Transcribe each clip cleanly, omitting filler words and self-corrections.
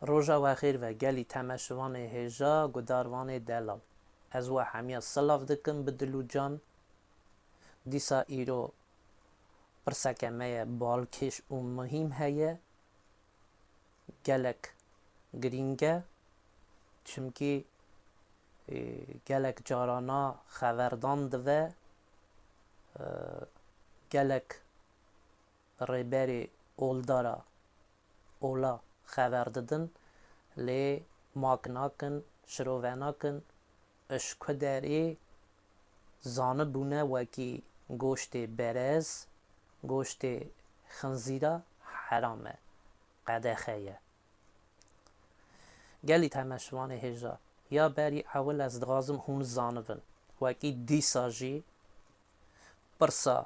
روژا و خیر و گلی تمشوان هجا گداروان دلال از و همیا سلاف دکن بدلو جان دیسا ایرو پرسکه مه بالکش و مهم هیه گلک گرینگه چمکی گلک جارانا خبردان دوه گلک ریبری اولدارا اولا خبر دادن لی ماک ناکن شروع ناکن اشکدری زانه بونه وکی گوشت برز گوشت خنزیره حرامه قدخیه گلی تمشوان هجا یا بری اول از دغازم هون زانون وکی دیساجی برسا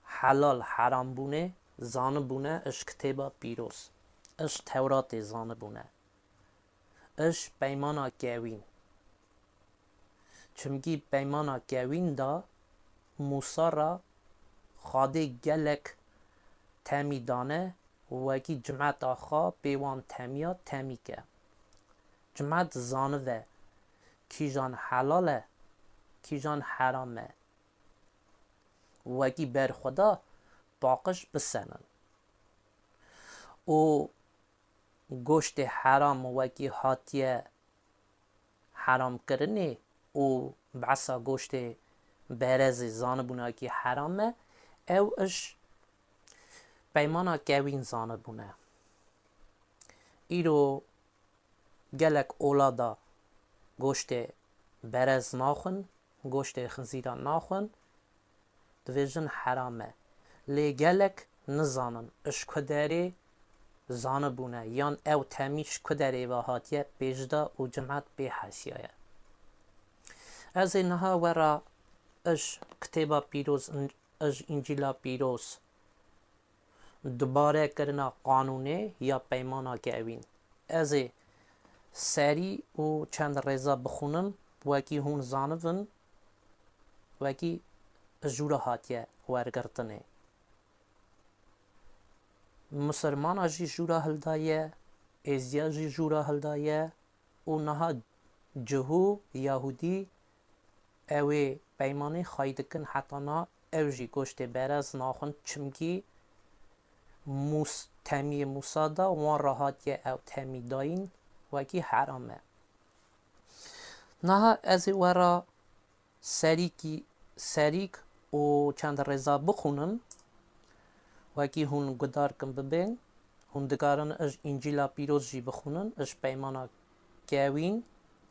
حلال حرام بونه زانه بونه اش کتابا پیروز اش تورات زانه بونه اش پیمانا گوین چمگی پیمانا گوین دا موسا را خاده گلک تمی دانه وکی جمعت آخا پیوان تمیا تمی که جمعت زانه و کیجان حلاله کیجان حرامه وکی بر خدا باقش بسنن او گوشت حرام وکی هاتیه حرام کرنه او بعصا گوشت برز زانه بونه که حرامه او اش پیمانا گوین زانه بونه ایرو گلک اولادا گوشت برز ناخن گوشت خنزیره ناخن دویژن حرامه لی گلک نزانن اش کداری زانه بونه یان او تمیش کداری و هاتیه پیجدا و جمعت بی حسیایه از اینها ورا اش کتابا پیروز اش انجیلا پیروز دوباره کرنا قانونه یا پیمانا گوین از سری و چند رضا بخونن وکی هون زانون وکی جورا هاتیه ورگرتنه مسلمان جی جورا هلدایه ازیا جی جورا هلدایه و نها جهو یهودی اوی پیمانه خایدکن حتی نا او جی گوشت برز ناخن چمکی تمی موسادا وان راحاتیه او تمی داین وکی حرامه نها از ورا سریک و چند رضا بخونن وکی هون گدار کن ببین هون دگارن اش انجیلا پیروز جی بخونن اش پیمانا گوین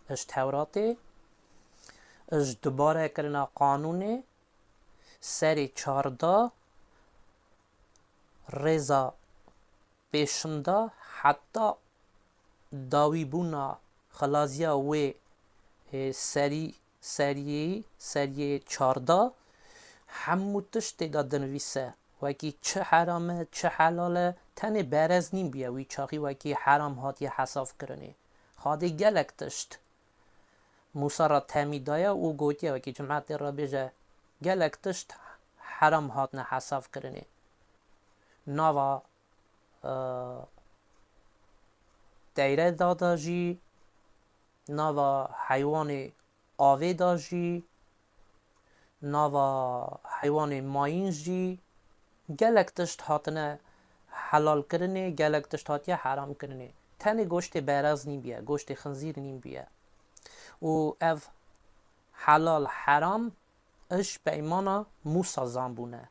اش توراته اش دوباره کرنا قانونه سری 14 رضا پیشنده حتی داوی بونا خلازیا و سری 14 همو تشتی دا دنویسه وکی چه حرامه چه حلاله تنه برز نیم بیاوی چاقی وکی حرام هاتی حساف کرنه خاده گلک تشت موسا را تمی دایا او گوتیه وکی جمعت را بیجه گلک تشت حرام هات نه حساف کرنه ناوا دیره دادا جی ناوا حیوان آوه دا جی ناوا حیوان ماین جی گلک تشت هاتنه حلال کرنه گلک تشت هاتیه حرام کرنه تنه گوشت برز نیم بیه گوشت خنزیر نیم بیه و او حلال حرام اش پیمانا موسا زنبونه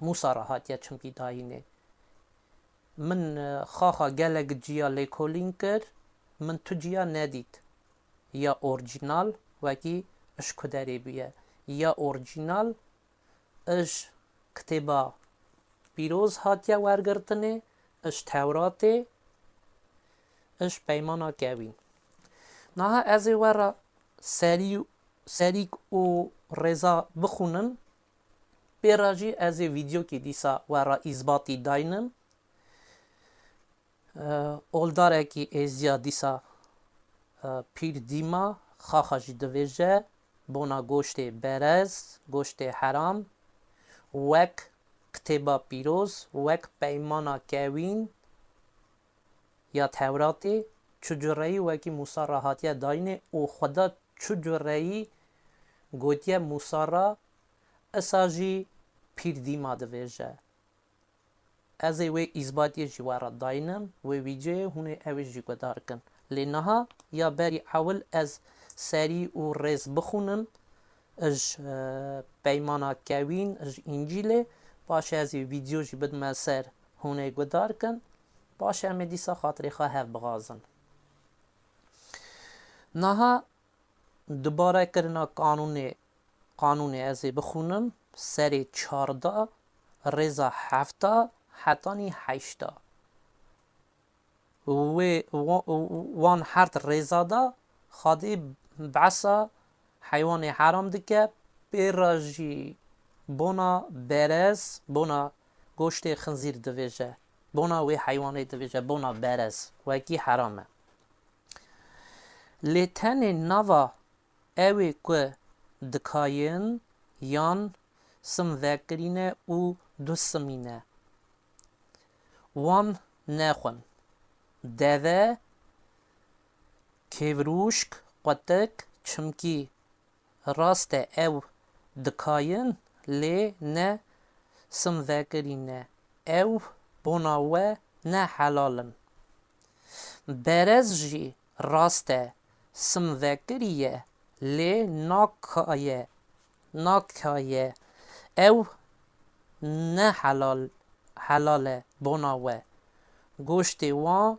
موسا را هاتیه چمکی داینه من خواخا گلک جیا لیکولین کر من تو جیا ندید یا اورجینال وکی اش کدری بیه یا اورجینال اش کتابا پیروز هاتیه ورگرتنه اش توراته اش پیمانا گوین نها از ورا سریک و رضا بخونن بیراجی از ویدیو که دیسا ورا اثباتی داینن اولداره که ازیا دیسا پیر دیما خاخاجی دویجه بونا گوشت برز گوشت حرام وک کتابا پیروز وک پیمانا کوین یا توراتی چجوری وکی موسی را هاتیه داینه او خدا چجوری گوتیه موسی را اساجی پیر دیما دویجه از وی اثباتی جوارا داینم و ویجه هونه اوی جی گدار کن لینها یا بری اول از سری و رز بخونم اج پیمانا کوین اج انجیله باشه از ویدیو جی بدم سر هونه گدار کن باشه همه دیسا خاطری خواه هف بغازن نها دوباره کرنا قانون از بخونم سری 14 رزا 7 حتانی 8 وان هرت رزا دا خادی بعصا حیوان حرام دکه بیراجی بونا برز بونا گوشت خنزیر دویجه بونا وی حیوان دویجه بونا برز وکی حرامه لیتن نوا اوی که دکاین یان سم ذکرینه او دو سمینه وان نخون دوه کیوروشک قطک چمکی راست او دکاین لی نه سم ذکرینه او بناوه نه حلالن برز جی راست سم ذکریه لی ناکایه او نه حلال بناوه گوشت وان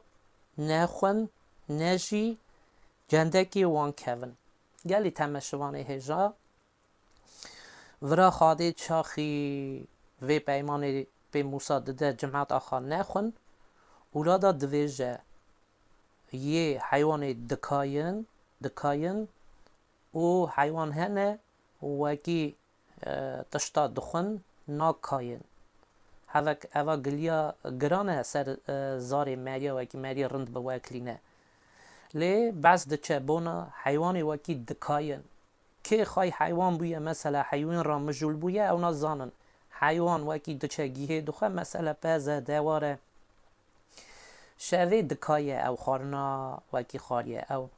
نخون نجی جندکی وان کون گلی تمشوانه هجا ورا خاده چاخی وی پیمانه به موسا دده جماعت آخا نخون اولادا دویجه یه حیوان دکاین او حیوان هنه وکی تشتا دخون ناکاین هوا گلیا گرانه سر زار مریا وکی مریا رند به وکلینه لی بعض دچه بونا حیوان وکی دکاین که خواهی حیوان بویه مثلا حیوان را مجول بویه او نزانن حیوان وکی دچه گیه دخواه مثلا پزه دواره شوه دکایه او خارنا وکی خاریه او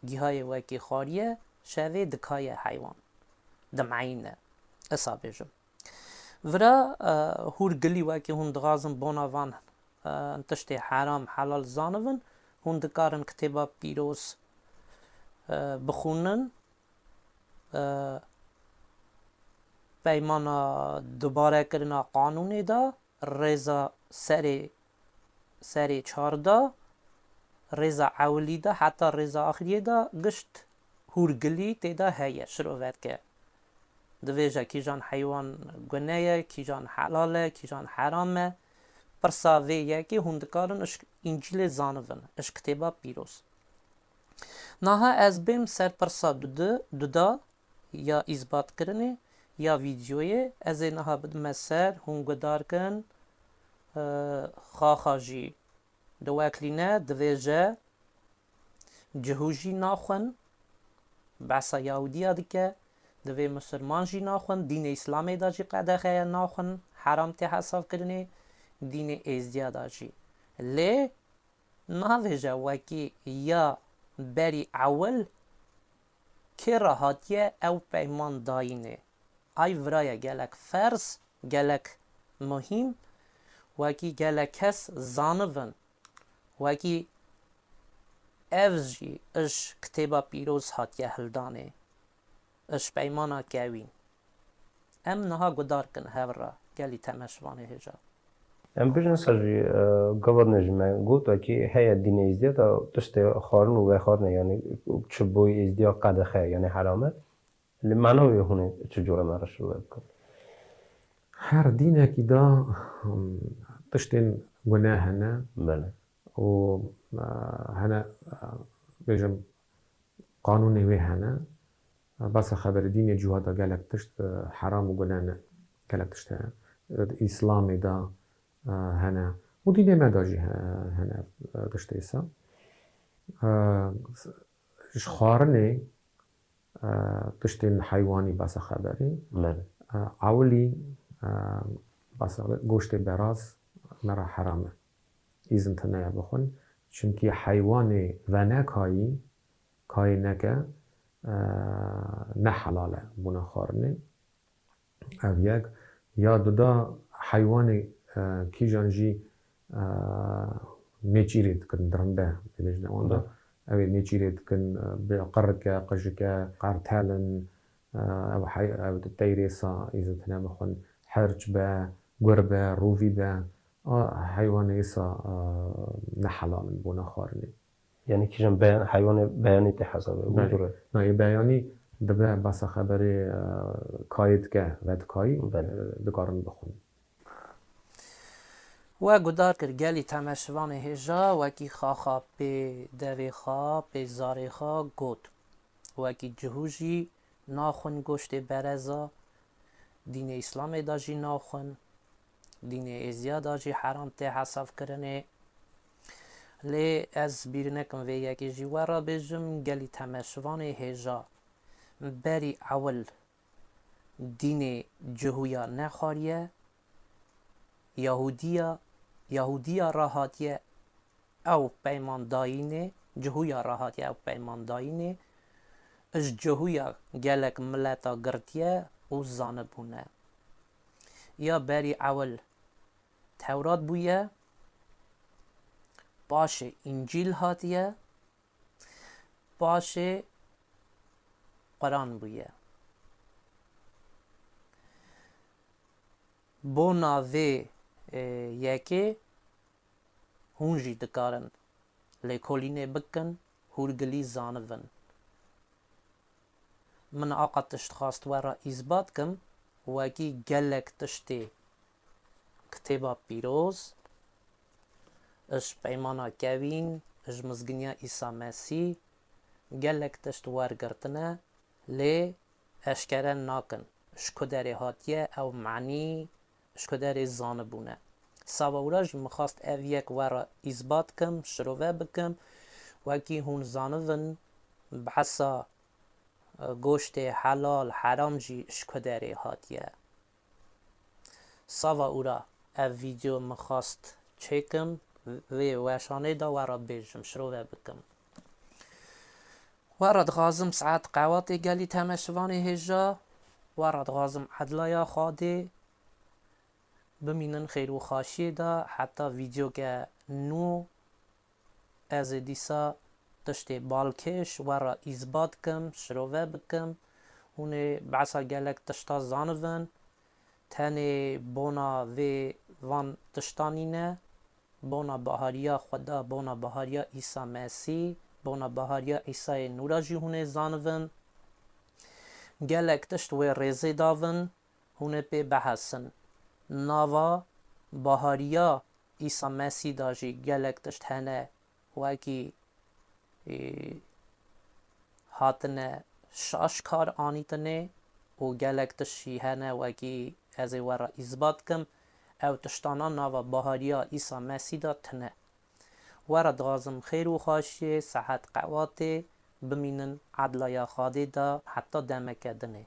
گیهای وکی خاریه شوه دکایه حیوان دمعینه اصابه جم ورا هور گلی وکی هون دغازم بوناوان تشت حرام حلال زانون هون دکارن کتبا پیروز بخونن پیمانا دوباره کرنا قانونی دا رزا سری 14 رزا اولی دا حتی رزا آخری دا گشت هورگلی تیدا هیه شروعات که دویجه کی جان حیوان گناه کی جان حلاله کی جان حرامه پرسا ویه که هندکارن اش انجیل زانون اش کتبا پیروز نها از بیم سر پرسا دودا یا اثبات کرنه یا ویدیوی از نها بدم سر هنگدار کن خاخاجی دواکلینه دویجه جهوجی ناخون بسا یهودی دکه دوی مسلمان جی ناخون دین اسلامی دا جی قدخه ناخون حرام تی حساب کرنه دین ازدیا دا جی لی ناویجه وکی یا بری اول که راحتیه او پیمان داینه ای ورای گلک فرض گلک مهم وکی گلک کس زانون وکی افجی اش کتبا پیروز هاتیه هلدانه اش پیمانا کوین ام نها گدار کن هورا گلی تمشوانه هجا ام بجن سجی گواد نجمه گوت وکی هی دین ازدیا تا تشت خارن و خارن یعنی چبوی ازدیا قدخه یعنی حرامه لمعنوی هونه چجوره مرش رو بکن هر دینه که دا تشتین گناه هنه بله و هنه بجم قانونی وی هنه بس خبر دین جهاد گلک تشت حرام و گناه نه گلک تشت اسلامی دا هنه و دین مداجی هنه تشت ایسا خارنه تشتین حیوانی بس خبری بله اولی بس گوشت براز مرا حرامه ایزن تنه بخون چونکی حیوان و نکایی کای نکه نه حلاله بونا خارنه او یک یا دودا حیوان کی جانجی نچیرید کن درنده بیش نوانده اوی نچیرید کن بقرك قجك قارتالن او تيريسا اذا تنامخن حرج با قربة روفي با حيوان يسا نحلال بونا خارني یعنی که جن حیوان بیانی تحسابه بودره نه بیانی دبه بس خبری کاید که ود کای دکارن بخون و گدار کر گلی تماشوان هجا وکی خاخا پی دوی خا پی زاری خا گود وکی جهوجی ناخون گشت برزا دین اسلام داجی ناخون دین ازیا داجی حرام ته حساب کرنه لی از بیرنکم و یکی جوارا بجم گلی تماشوان هجا بری اول دین جهویا نخاریه یهودیا راحتیه او پیمان داینه جهویا راحتیه او پیمان داینه اش جهویا گلک ملتا گرتیه او زانبونه یا بری اول تورات بویه باشه انجیل هاتیه باشه قرآن بویه بو ناوی یکی هونجی دکارن لیکولینه بکن هورگلی زانون من آقا تشت خواست ورا اثبات کم وکی گلک تشتی کتابا پیروز اش پیمانا کوین اش مزگنیا ایسا مسیح گلک تشت ورگرتنه لی اشکره ناکن اشکدر هاتیه او معنی اشکدر زانبونه ساواوراج مخواست او یک ورا اثبات کم شروع بکم وکی هون زانون بحثا گوشت حلال حرام جی اشکدر هاتیه ساواورا او ویدیو مخواست چکم و وشانه دا ورا بیجم شروع بکم ورد غازم ساعت قوات گلی تمشوان هجا ورد غازم عدلایا خاده بمینن خیر و خاشی دا حتی ویدیو که نو از دیسا تشتی بالکش ورا اثبات کم شروع بکم هونه بعثا گلک تشتا زانون تنه بونا و وان تشتانینه بونا بهاریا خدا بونا بهاریا عیسی مسیح بونا بهاریا عیسی نورا جی هونه زانون گلک تشت و ریزه داون هونه پی بحثن ناوا بهاریا عیسی مسیح داجی گلک تشت هنه وکی هاتنه شاشکار آنیتنه و گلک تشی هنه وکی از ورا اثبات کم او تشتانا ناوا بهاریا عیسی مسیح دا تنه ورا دغازم خیر و خاشی صحت قواته بمینن عدلایا خاده دا حتی دمکه دنه